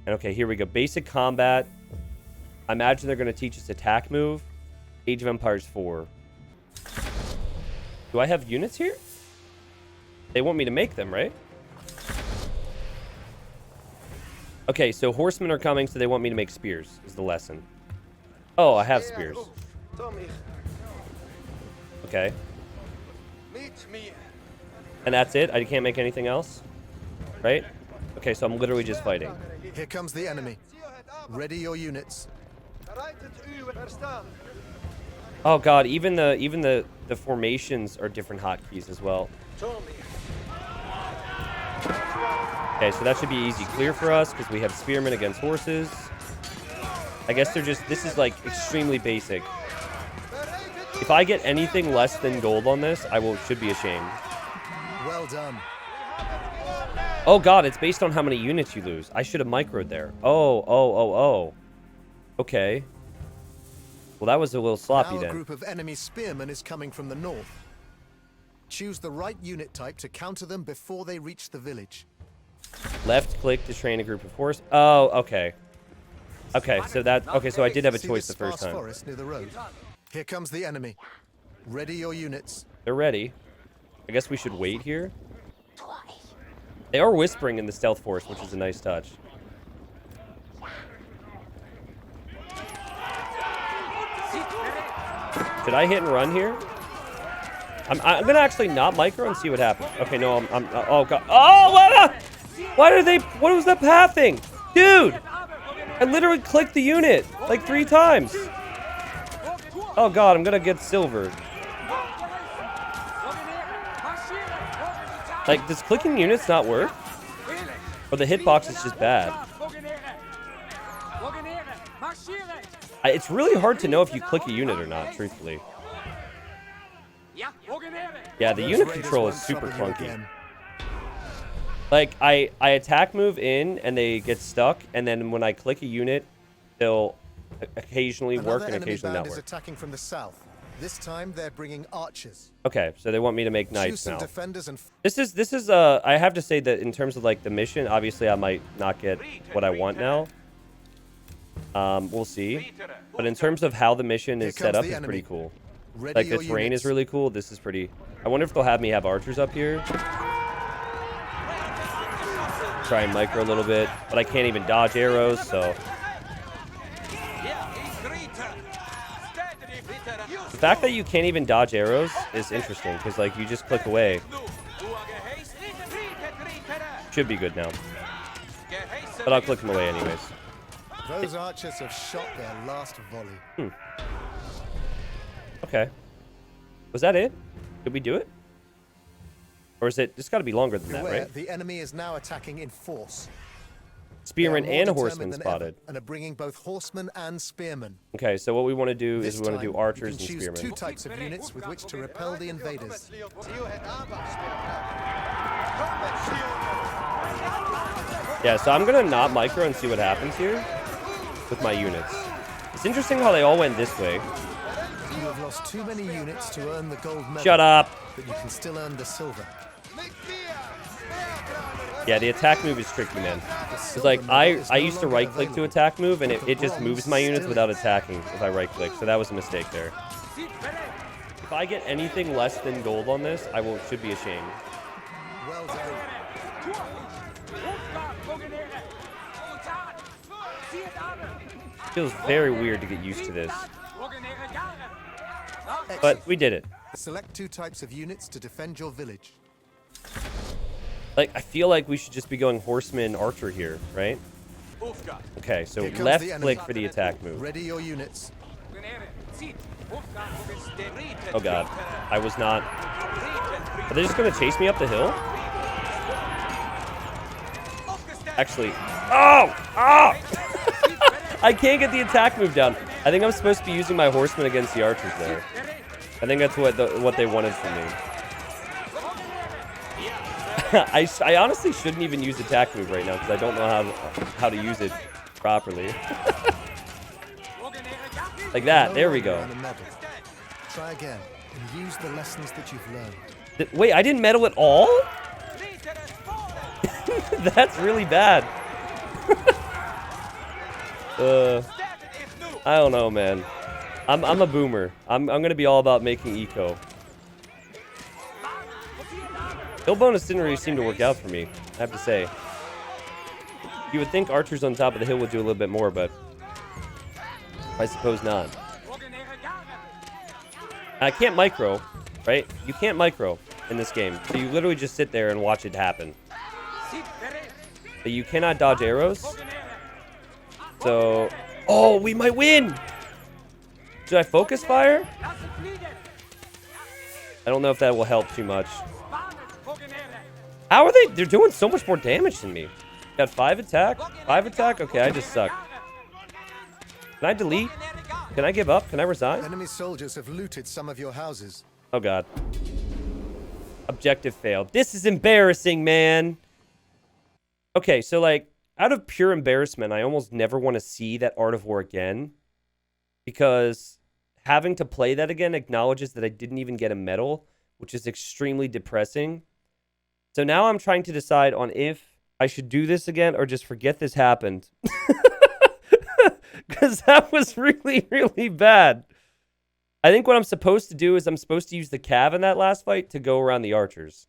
And okay, here we go. Basic combat. I imagine they're going to teach us attack move. Age of Empires 4. Do I have units here? They want me to make them, right? Okay, so horsemen are coming, so they want me to make spears, is the lesson. Oh, I have spears. Okay. And that's it? I can't make anything else? Right? Okay, so I'm literally just fighting. Here comes the enemy. Ready your units. Oh god, even the formations are different hotkeys as well. Okay, so that should be easy clear for us because we have spearmen against horses. I guess they're just, this is like extremely basic. If I get anything less than gold on this, should be ashamed. Well done. Oh god, it's based on how many units you lose. I should have microed there. Oh. Okay. Well, that was a little sloppy now then. A group of enemy spearmen is coming from the north. Choose the right unit type to counter them before they reach the village. Left click to train a group of horse. Oh, okay. Okay, so I did have a choice the first time. Forest near the road. Here comes the enemy. Ready your units. They're ready. I guess we should wait here. They are whispering in the stealth force, which is a nice touch. Should I hit and run here? I'm gonna actually not micro and see what happens. Okay, no, oh god. Oh, what was that pathing? Dude! I literally clicked the unit like 3 times. Oh god, I'm gonna get silvered. Like, does clicking units not work? Or the hitbox is just bad? It's really hard to know if you click a unit or not, truthfully. Yeah, the unit control is super clunky. Like, I attack move in, and they get stuck, and then when I click a unit, they'll occasionally work and occasionally not work. Is attacking from the south. This time they're bringing archers. Okay, so they want me to make knights now. Defenders and This is I have to say that in terms of like the mission, obviously I might not get what I want now. We'll see. But in terms of how the mission is set up, it's pretty cool. Like the terrain is really cool. This is pretty. I wonder if they'll have me have archers up here. Try and micro a little bit, but I can't even dodge arrows, so. The fact that you can't even dodge arrows is interesting, because like you just click away. Should be good now. But I'll click them away anyways. Those archers have shot their last volley. Okay. Was that it? Did we do it? Or is it? It's got to be longer than that, right? The enemy is now attacking in force. Spearmen and horsemen spotted. And are bringing both horsemen and spearmen. Okay, so what we want to do is we want to do archers and choose spearmen. 2 types of units with which to repel the invaders. Yeah, so I'm gonna not micro and see what happens here with my units. It's interesting how they all went this way. You have lost too many units to earn the gold medal. Shut up! But you can still earn the silver. Yeah, the attack move is tricky, man. It's like, I used to right-click to attack move, and it just moves my units without attacking if I right-click, so that was a mistake there. If I get anything less than gold on this, should be ashamed. Well done. Feels very weird to get used to this. But we did it. Select 2 types of units to defend your village. Like, I feel like we should just be going horseman archer here, right? Okay, so left click for the attack move. Ready your units. Oh god, I was not. Are they just gonna chase me up the hill? Actually, oh! I can't get the attack move down. I think I'm supposed to be using my horsemen against the archers there. I think that's what they wanted from me. I honestly shouldn't even use attack move right now because I don't know how to use it properly. Like that. There we go. Try again and use the lessons that you've learned. Wait, I didn't medal at all? That's really bad. I don't know, man. I'm a boomer. I'm gonna be all about making eco. Hill bonus didn't really seem to work out for me, I have to say. You would think archers on top of the hill would do a little bit more, but I suppose not. I can't micro, right? You can't micro in this game, so you literally just sit there and watch it happen. But you cannot dodge arrows. So, oh, we might win! Should I focus fire? I don't know if that will help too much. How are they? They're doing so much more damage than me. Got 5 attack? 5 attack? Okay, I just suck. Can I delete? Can I give up? Can I resign? Enemy soldiers have looted some of your houses. Oh, God. Objective failed. This is embarrassing, man. Okay, so, like, out of pure embarrassment, I almost never want to see that Art of War again. Because having to play that again acknowledges that I didn't even get a medal, which is extremely depressing. So now I'm trying to decide on if I should do this again or just forget this happened. Because that was really, really bad. I think what I'm supposed to do is I'm supposed to use the cav in that last fight to go around the archers.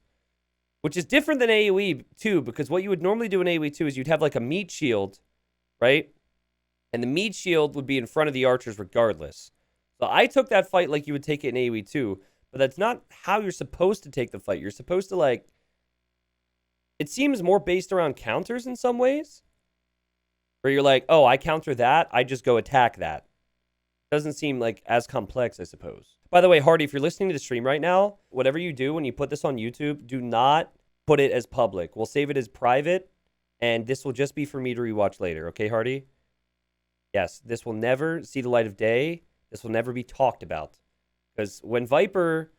Which is different than AoE 2, because what you would normally do in AoE 2 is you'd have like a meat shield, right? And the meat shield would be in front of the archers regardless. So I took that fight like you would take it in AoE 2, but that's not how you're supposed to take the fight. You're supposed to, like... It seems more based around counters in some ways. Where you're like, oh, I counter that, I just go attack that. Doesn't seem like as complex, I suppose. By the way, Hardy, if you're listening to the stream right now, whatever you do when you put this on YouTube, do not put it as public. We'll save it as private, and this will just be for me to rewatch later. Okay, Hardy? Yes, this will never see the light of day. This will never be talked about. Because when Viper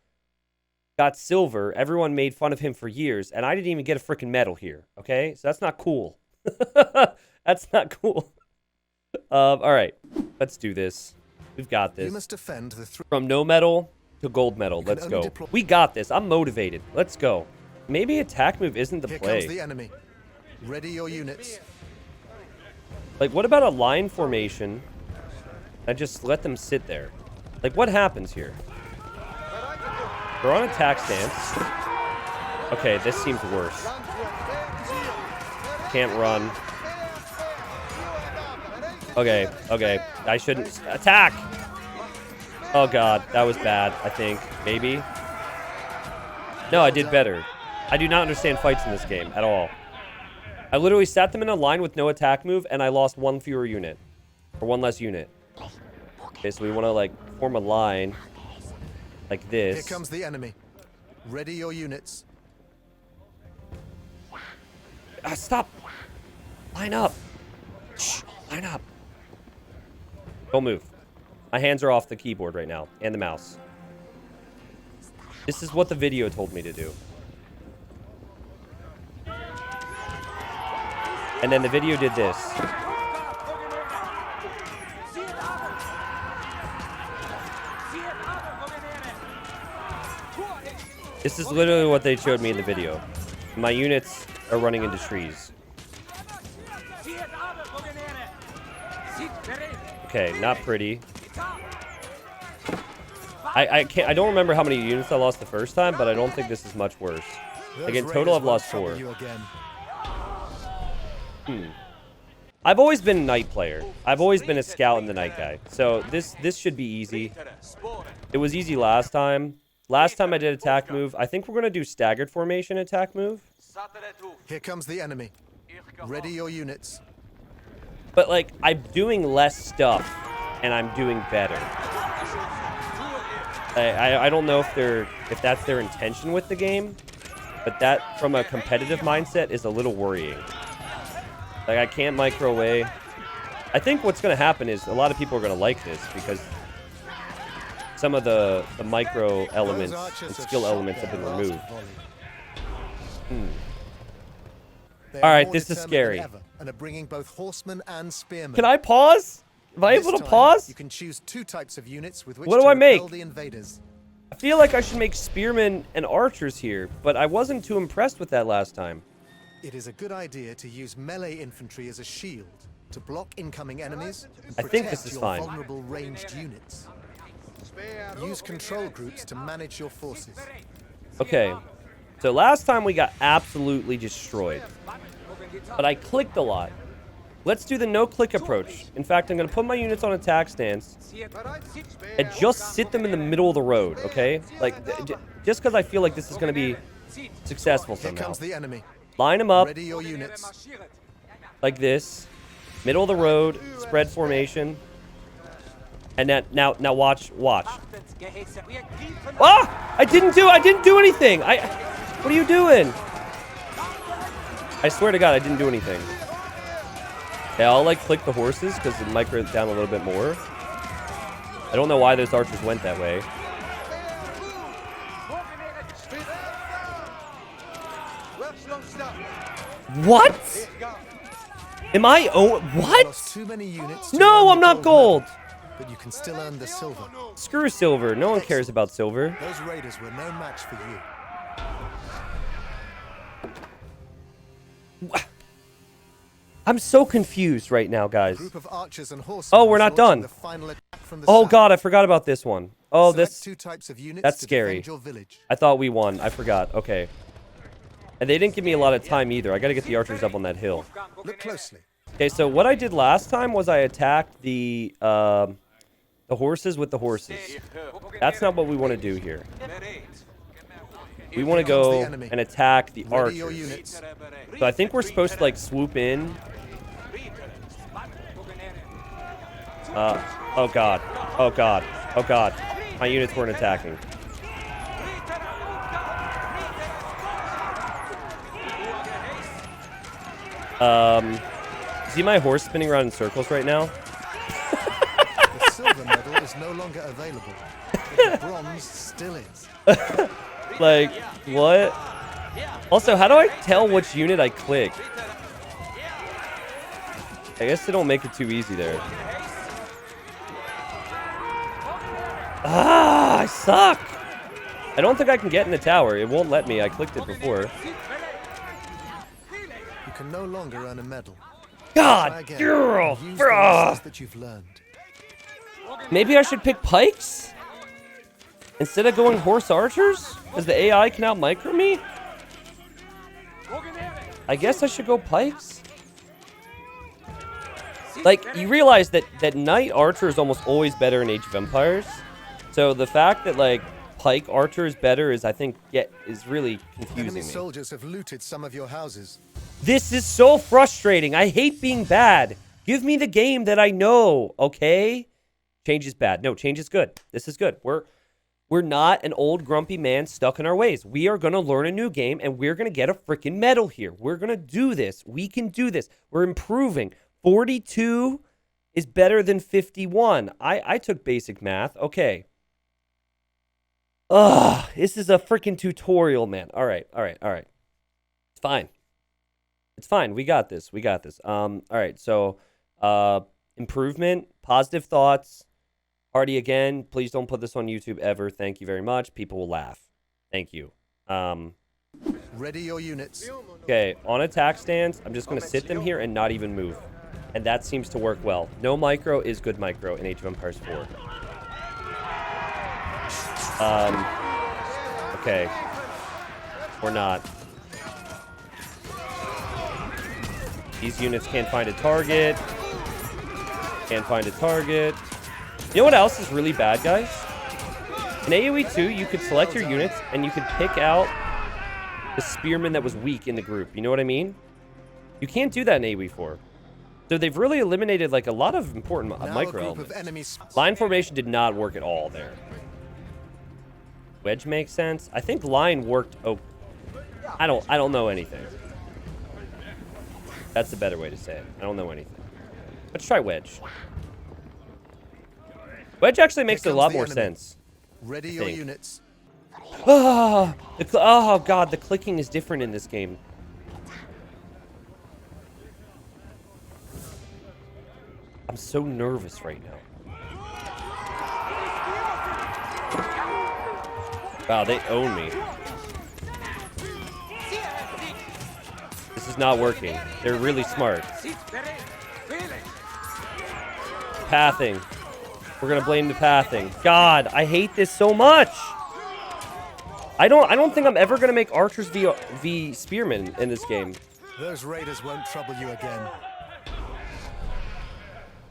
got silver, everyone made fun of him for years, and I didn't even get a freaking medal here, okay? So that's not cool. That's not cool. All right, let's do this. We've got this. You must defend the From no medal to gold medal. Let's go. We got this. I'm motivated. Let's go. Maybe attack move isn't the Here play. comes the enemy. Ready your units. Like, what about a line formation? I just let them sit there. Like, what happens here? They're on attack stance. Okay, this seems worse. Can't run. Okay, okay. I shouldn't... Attack! Oh, God. That was bad, I think. Maybe? No, I did better. I do not understand fights in this game at all. I literally sat them in a line with no attack move, and I lost 1 fewer unit. Or 1 less unit. Okay, so we want to, like, form a line. Like this. Here comes the enemy. Ready your units. Stop! Line up! Shh, line up! Don't move. My hands are off the keyboard right now, and the mouse. This is what the video told me to do. And then the video did this. This is literally what they showed me in the video. My units are running into trees. Okay, not pretty. I don't remember how many units I lost the first time, but I don't think this is much worse. Like, in total, I've lost 4. I've always been a knight player. I've always been a scout and the knight guy. So this should be easy. It was easy last time. Last time I did attack move. I think we're going to do staggered formation attack move. Here comes the enemy. Ready your units. But, like, I'm doing less stuff, and I'm doing better. I don't know if that's their intention with the game, but that, from a competitive mindset, is a little worrying. Like, I can't micro away. I think what's going to happen is a lot of people are going to like this, because some of the micro elements and skill elements have been removed. All right, this is scary. And are bringing both horsemen and spearmen. Can I pause? Am I able to pause? You can choose 2 types of units with which what do I make? The invaders. I feel like I should make spearmen and archers here, but I wasn't too impressed with that last time. It is a good idea to use melee infantry as a shield. to block incoming enemies and I think this protect is your fine. vulnerable ranged units. Use control groups to manage your forces. Okay. So last time we got absolutely destroyed. But I clicked a lot. Let's do the no-click approach. In fact, I'm going to put my units on attack stance and just sit them in the middle of the road, okay? Like, just because I feel like this is going to be successful Here somehow. comes the enemy. Line them up Ready your units. like this. Middle of the road, spread formation. And then, now watch. Ah! I didn't do anything! What are you doing? I swear to God, I didn't do anything. Yeah, I'll like click the horses because it micro it down a little bit more. I don't know why those archers went that way. What? Am I what? Lost too many units to No, earn I'm the not gold. medal, but you can still earn the silver. Screw silver. No one cares about silver. Those raiders were no match for you. I'm so confused right now, guys. Group of archers and horsemen Oh, we're not is launching done. the final attack from the Oh south. God, I forgot about this one. Oh, Select this. two types of units That's to scary. defend your village. I thought we won. I forgot. Okay. And they didn't give me a lot of time either. I got to get the archers up on that hill. Look closely. Okay, so what I did last time was I attacked the horses with the horses. That's not what we want to do here. We want to go and attack the Ready your archers. units. So I think we're supposed to like swoop in. Oh God. Oh God. Oh God. My units weren't attacking. See my horse spinning around in circles right now? The silver medal is no longer available, but the bronze still is. Like, what? Also, how do I tell which unit I click? I guess they don't make it too easy there. Ah, I suck. I don't think I can get in the tower. It won't let me. I clicked it before. You can no longer earn a medal. Try God, again. girl, Use the bruh. lessons that you've learned. Maybe I should pick pikes? Instead of going horse archers? Because the AI can out micro me? I guess I should go pikes? Like, you realize that knight archer is almost always better in Age of Empires. So the fact that, like, pike archer is better is, I think, is really confusing Enemy me. soldiers have looted some of your houses. This is so frustrating. I hate being bad. Give me the game that I know, okay? Change is bad. No, change is good. This is good. We're not an old grumpy man stuck in our ways. We are going to learn a new game, and we're going to get a freaking medal here. We're going to do this. We can do this. We're improving. 42 is better than 51. I took basic math. Okay. Ugh, this is a freaking tutorial, man. All right. It's fine. It's fine. We got this. All right. So, improvement, positive thoughts. Hardy again. Please don't put this on YouTube ever. Thank you very much. People will laugh. Thank you. Ready your units. Okay, on attack stance, I'm just going to sit them here and not even move. And that seems to work well. No micro is good micro in Age of Empires 4. Okay. Or not. These units can't find a target. Can't find a target. You know what else is really bad, guys? In AoE 2, you could select your units and you could pick out the spearman that was weak in the group. You know what I mean? You can't do that in AoE 4. So they've really eliminated like a lot of important micro elements. Line formation did not work at all there. Wedge makes sense. I think line worked. Oh, I don't know anything. That's the better way to say it. I don't know anything. Let's try wedge. Wedge actually makes a lot more sense. Ready your units. Oh, oh God, the clicking is different in this game. I'm so nervous right now. Wow, they own me. This is not working. They're really smart. Pathing. We're gonna blame the pathing. God, I hate this so much. I don't think I'm ever gonna make archers v spearmen in this game. Those raiders won't trouble you again.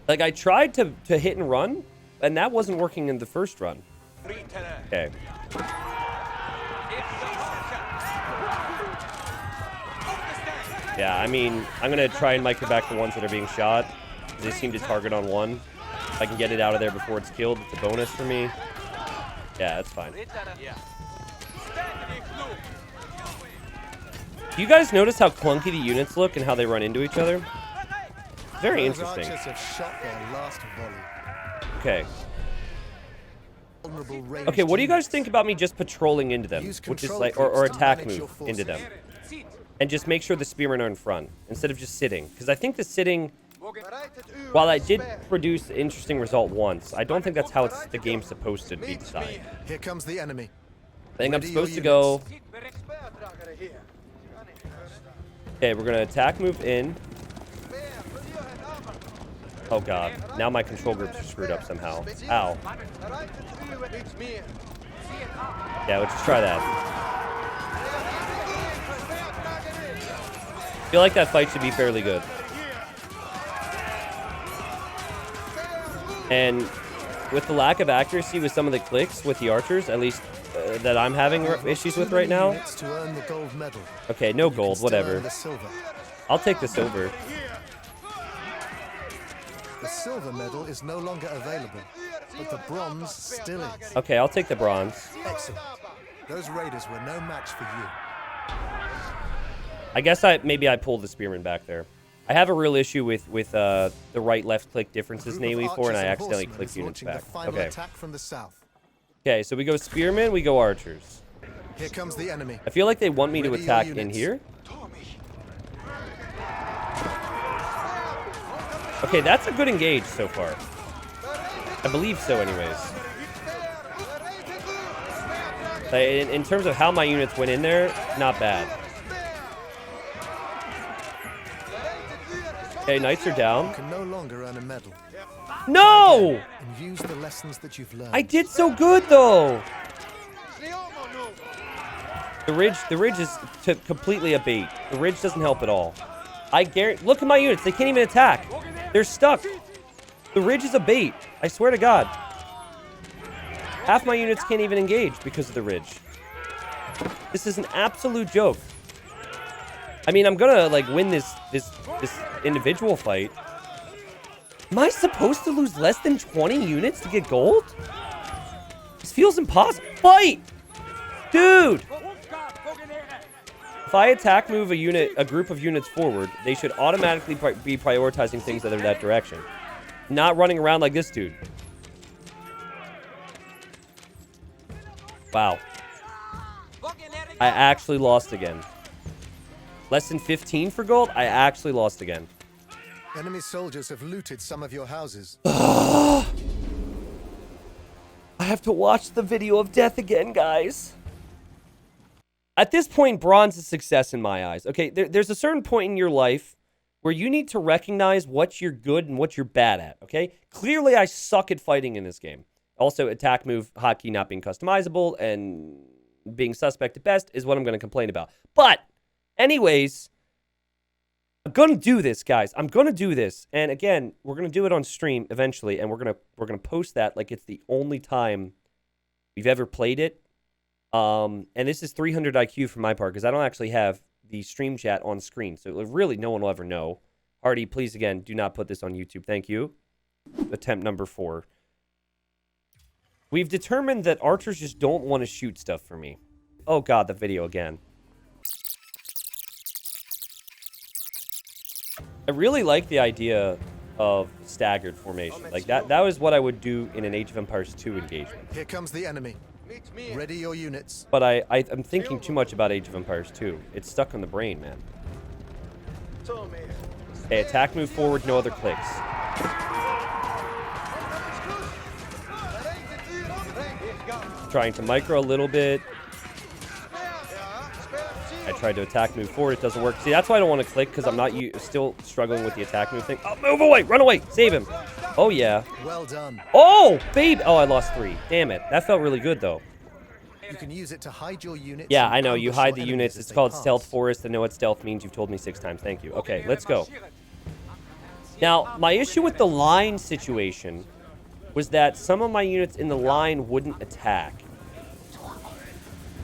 Like, I tried to hit and run, and that wasn't working in the first run. Okay. Yeah, I mean, I'm gonna try and micro back the ones that are being shot. They seem to target on one. If I can get it out of there before it's killed, it's a bonus for me. Yeah, that's fine. Do you guys notice how clunky the units look and how they run into each other? Very interesting. Okay. Okay, what do you guys think about me just patrolling into them? Which is like, or attack move into them. And just make sure the spearmen are in front, instead of just sitting. Because I think the sitting, while I did produce an interesting result once, I don't think that's how the game's supposed to be designed. Here comes the enemy. I think I'm supposed to go... Okay, we're going to attack move in. Oh god, now my control groups are screwed up somehow. Ow. Yeah, let's just try that. I feel like that fight should be fairly good. And with the lack of accuracy with some of the clicks with the archers, at least that I'm having issues with right now. Okay, no gold, whatever. I'll take the silver. The silver medal is no longer available, but the bronze still is. Okay, I'll take the bronze. Excellent. Those raiders were no match for you. I guess maybe I pulled the spearman back there. I have a real issue with the right-left click differences in AoE4, and I accidentally clicked units back. Okay. Okay, so we go spearmen, we go archers. Here comes the enemy. I feel like they want me to attack in here. Okay, that's a good engage so far. I believe so anyways. In terms of how my units went in there, not bad. Okay, knights are down. You can no longer earn a medal. No! And use the lessons that you've learned. I did so good though. The ridge is completely a bait. The ridge doesn't help at all. I guarantee. Look at my units. They can't even attack. They're stuck. The ridge is a bait. I swear to God. Half my units can't even engage because of the ridge. This is an absolute joke. I mean, I'm gonna like win this individual fight. Am I supposed to lose less than 20 units to get gold? This feels impossible. Fight! Dude! If I attack move a group of units forward, they should automatically be prioritizing things that are in that direction. Not running around like this dude. Wow. I actually lost again. Less than 15 for gold? I actually lost again. Enemy soldiers have looted some of your houses. I have to watch the video of death again, guys. At this point, bronze is success in my eyes. Okay, there's a certain point in your life where you need to recognize what you're good and what you're bad at, okay? Clearly, I suck at fighting in this game. Also, attack move hotkey not being customizable and being suspect at best is what I'm going to complain about. But, anyways, I'm going to do this, guys. I'm going to do this. And again, we're going to do it on stream eventually, and we're going to post that like it's the only time we've ever played it. And this is 300 IQ for my part, because I don't actually have the stream chat on screen. So really, no one will ever know. Hardy, please, again, do not put this on YouTube. Thank you. Attempt number 4. We've determined that archers just don't want to shoot stuff for me. Oh, God, the video again. I really like the idea of staggered formation. Like, that was what I would do in an Age of Empires 2 engagement. Here comes the enemy. Ready your units. But I'm thinking too much about Age of Empires 2. It's stuck in the brain, man. Okay, attack move forward, no other clicks. Trying to micro a little bit. I tried to attack move forward. It doesn't work. See, that's why I don't want to click, because I'm not still struggling with the attack move thing. Oh, move away. Run away. Save him. Oh, yeah. Well done. Oh, babe. Oh, I lost 3. Damn it. That felt really good, though. You can use it to hide your units. Yeah, I know. You ambush hide your the enemies units. as It's they called pass. Stealth Forest. I know what stealth means. You've told me 6 times. Thank you. Okay, let's go. Now, my issue with the line situation was that some of my units in the line wouldn't attack.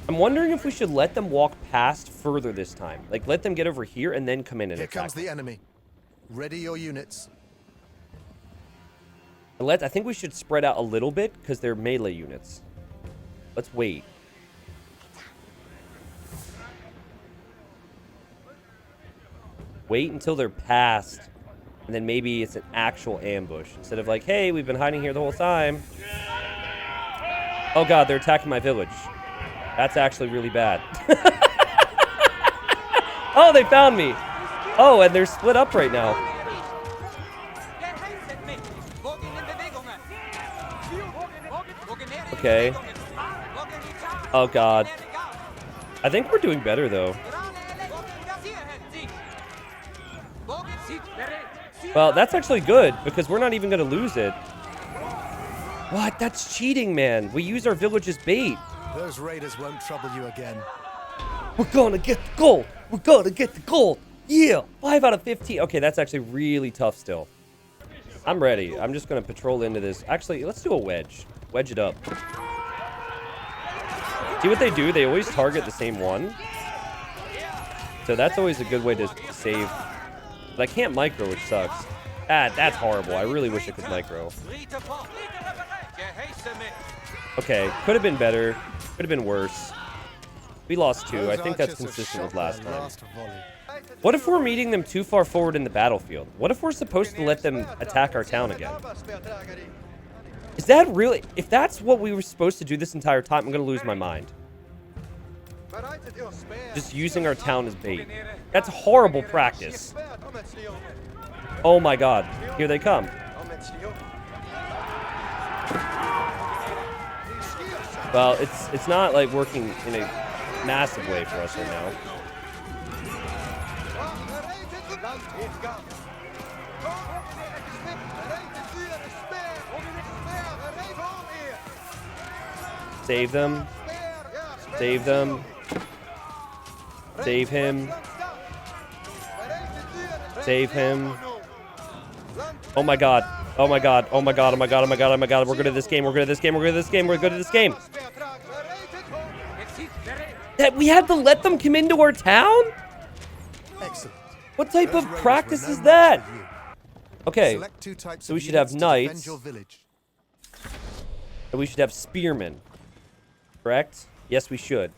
I'm wondering if we should let them walk past further this time. Like, let them get over here and then come in and Here attack. comes the enemy. Ready your units. I think we should spread out a little bit because they're melee units. Let's wait. Wait until they're past, and then maybe it's an actual ambush. Instead of like, hey, we've been hiding here the whole time. Oh god, they're attacking my village. That's actually really bad. Oh, they found me. Oh, and they're split up right now. Okay. Oh god. I think we're doing better though. Well, that's actually good because we're not even going to lose it. What? That's cheating, man. We use our village as bait. Those raiders won't trouble you again. We're going to get the gold. We're going to get the gold. Yeah. 5 out of 15. Okay, that's actually really tough still. I'm ready. I'm just going to patrol into this. Actually, let's do a wedge. Wedge it up. See what they do? They always target the same one. So that's always a good way to save. But I can't micro, which sucks. That's horrible. I really wish I could micro. Okay, could have been better. Could have been worse. We lost 2. I think that's consistent with last time. What if we're meeting them too far forward in the battlefield? What if we're supposed to let them attack our town again? Is that really... If that's what we were supposed to do this entire time, I'm going to lose my mind. Just using our town as bait. That's horrible practice. Oh my god. Here they come. Well, it's not like working in a massive way for us right now. Save them. Save them. Save him. Save him. Oh my god. Oh my god. Oh my god. Oh my god. Oh my god. Oh my god. We're good at this game. We're good at this game. We're good at this game. We're good at this game. That we had to let them come into our town? Excellent. What type of practice is that? Okay. So we should have knights. And we should have spearmen. Correct? Yes, we should.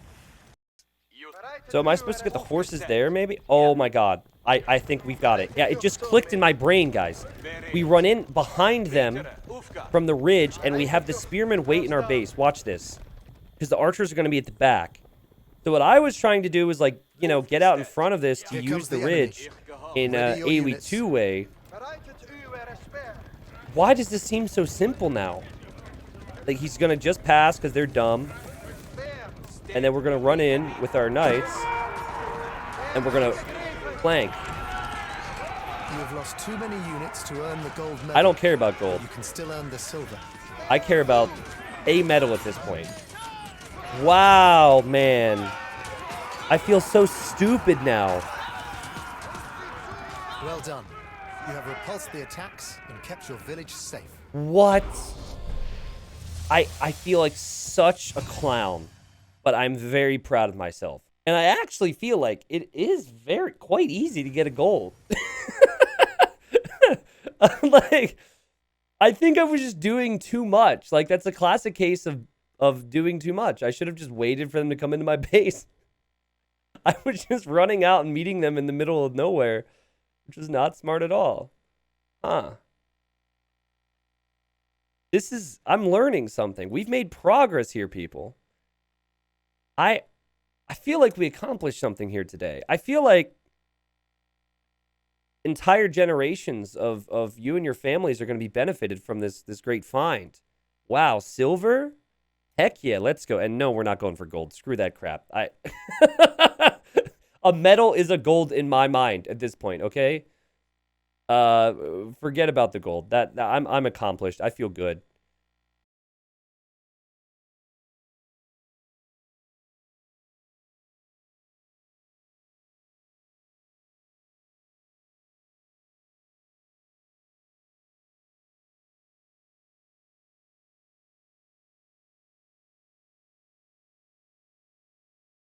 So am I supposed to get the horses there, maybe? Oh my god. I think we've got it. Yeah, it just clicked in my brain, guys. We run in behind them from the ridge, and we have the spearmen wait in our base. Watch this. Because the archers are going to be at the back. So what I was trying to do was, like, you know, get out in front of this to use the ridge in AoE 2 way. Why does this seem so simple now? Like, he's going to just pass because they're dumb. And then we're going to run in with our knights. And we're going to flank. You have lost too many units to earn the gold medal. I don't care about gold. You can still earn the silver. I care about a medal at this point. Wow, man. I feel so stupid now. Well done. You have repulsed the attacks and kept your village safe. What? I feel like such a clown, but I'm very proud of myself. And I actually feel like it is quite easy to get a gold. Like, I think I was just doing too much. Like, that's a classic case of doing too much. I should have just waited for them to come into my base. I was just running out and meeting them in the middle of nowhere, which was not smart at all. Huh. I'm learning something. We've made progress here, people. I feel like we accomplished something here today. I feel like entire generations of you and your families are going to be benefited from this great find. Wow, silver? Heck yeah, let's go. And no, we're not going for gold. Screw that crap. A medal is a gold in my mind at this point, okay? Forget about the gold. That I'm accomplished. I feel good.